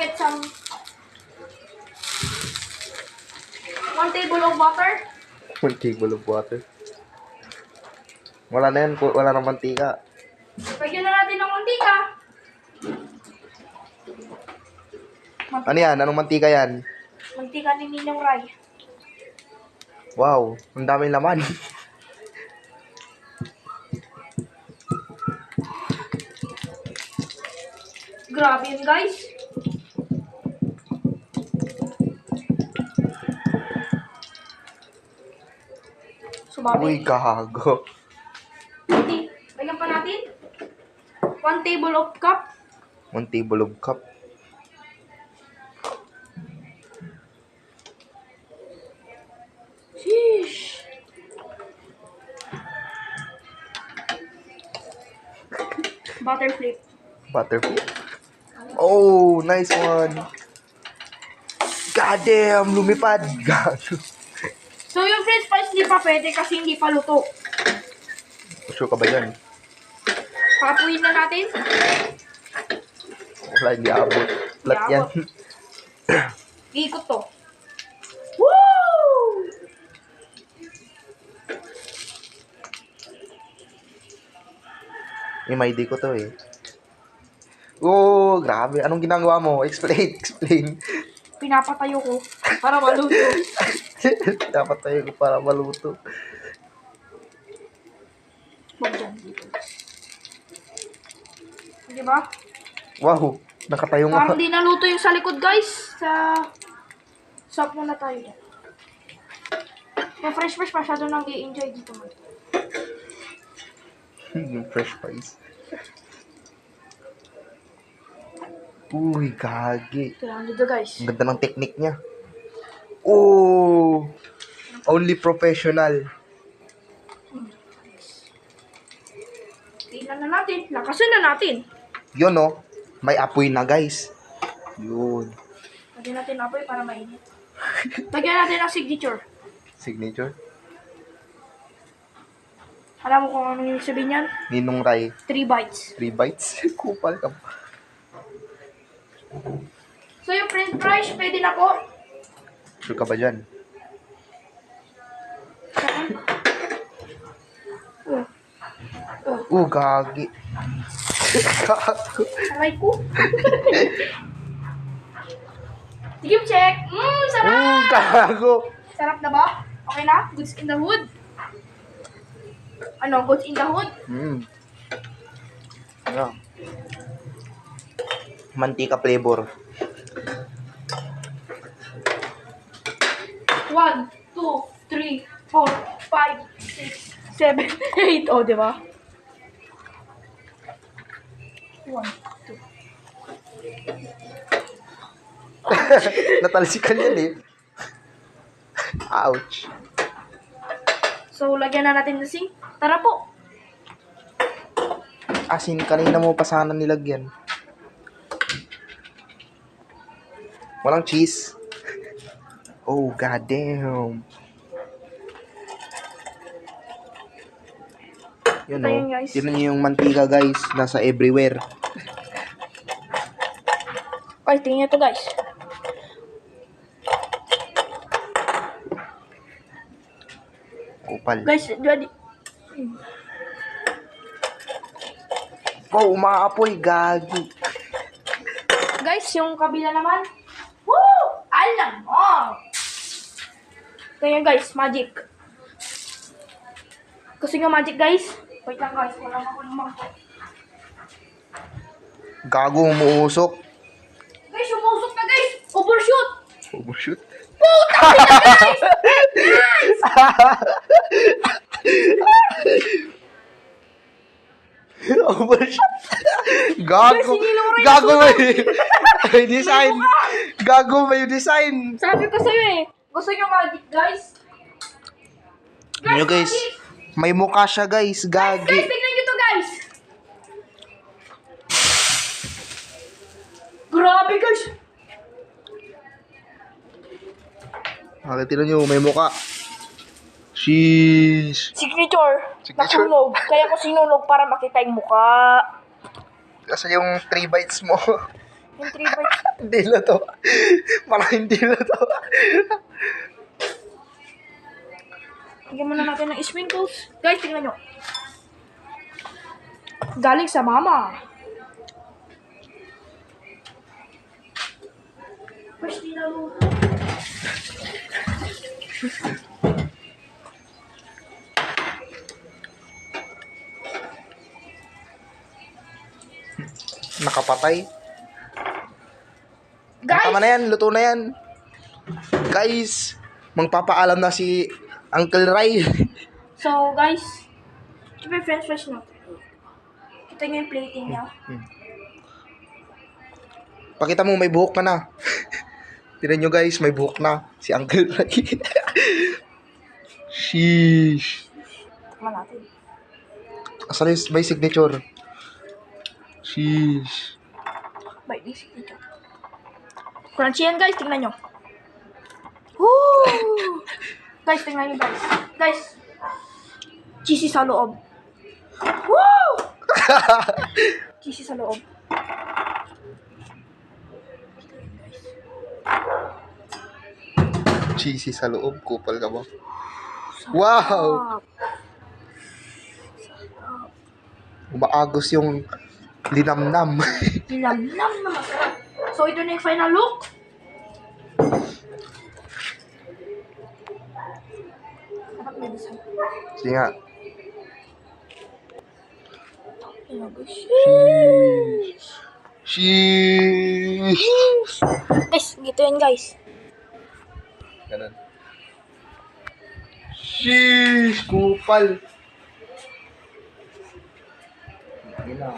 get some 1 table of butter. 1 table of water. Wala na yan, wala nang mantika. Lagyan na natin ng mantika. Ano yan? Anong mantika yan? Mantika ni Ninong Ray. Wow, ang daming laman. Grabe yun, guys. Uy, Sumabi. gago. Hindi. Lagyan pa natin 1 table of cup. 1 table of cup. Sheesh. Butter flip. Butterfly. Oh, nice one. God damn, lumipad. Gago. So yung french fries hindi pa pwede kasi hindi pa luto. Sure ka ba dyan? Papuin na natin. Wala, hindi abot. Flat Hindi yan. Iikot to. Woo! May ID ko to eh. Oh, grabe. Anong ginagawa mo? Explain, explain. Pinapatayo ko para maluto. Dapat tayo para maluto. Huwag dyan. Di ba? Wow, nakatayo nga. Parang di naluto yung sa likod, guys. Stop muna tayo dyan. Yung fresh masyado nang i-enjoy dito man. Yung fresh fries. Uy, gagi. Kailangan dito, guys. Ang ganda ng technique niya. Oh, only professional. Tingnan na natin. Lakasan na natin. Yun oh, may apoy na guys. Yun. Lagyan natin apoy para mainit. Lagyan natin ang signature. Signature. Alam mo kung anong yung sabihin yan? Ninong Ray. 3 bites. 3 bites. Kupal ka pa. So yung french fries, pwede na po. Sure ka ba dyan? Gagi. Gago. Aray ko. Sige, check. Sarap! Gago. Sarap na ba? Okay na? Goods in the hood? Ano? Goods in the hood? Yeah. Mantika flavor. 1, 2, 3, 4, 5, 6, 7, 8. O, di ba? 1, 2. Natalsikan yan eh. Ouch. So, lagyan na natin ng sing. Tara po. Asin, kanina mo pa sana nilagyan. Walang cheese. Oh, goddamn. Yun Ayun, oh. guys. Yun yung mantika guys. Nasa everywhere. Ay, tingnan ito, guys. Kupal. Guys, ready. Oh, umaapoy. Gagi. Guys, yung kabila naman. Woo! Alam mo! Kaya guys, magic. Gusto nyo magic, guys? Wait lang, guys. Wala ako naman po. Gago, umuusok. Guys, umusok na, guys! Overshoot! Overshoot. Puta na, guys! Guys! Overshot. Gago. Guys, sinilong rin Gago yung may, may design. Gago may design. Sabi ko sa'yo eh. Gusto nyo magic, guys? Ano guys? magic! May mukha siya guys. Guys, Gagi. tignan nyo to, guys! Grabe, guys! Tingnan nyo, may mukha. Sheesh. Signature. Signature. Nasunog. Kaya ko sinunog para makita yung mukha. Kasi yung 3 bites mo. Yung 3 bites. Hindi na to. Parang hindi na to. Lagyan muna natin ng sprinkles. Guys, tingnan nyo. Galing sa mama. Fresh nilaluto. Nakapatay. Guys! Tama na yan, luto na yan. Guys, magpapaalam na si Uncle Ray. So, guys, ito yung french fries natin. Kita nyo yung plating niya. Pakita mo may buhok ka na. Tignan nyo guys, may buhok na si Uncle Ray. Sheesh. Tikman natin. Asan yung may signature? Sheesh. Bite this dito. Crunchy yan guys, tingnan nyo. Woo! Guys, tingnan nyo guys. Guys, cheesy sa loob. Woo! Cheesy sa loob. Cheesy sa loob, kupal ka ba? Wow! Umaagos yung linamnam. Nilamnam na masarap. So, ito na yung final look. Dapat may design. Sige nga. Ayan, guys. Sheesh. Guys, gito yan guys. Ganun. Sheesh! Kupal! Yan na.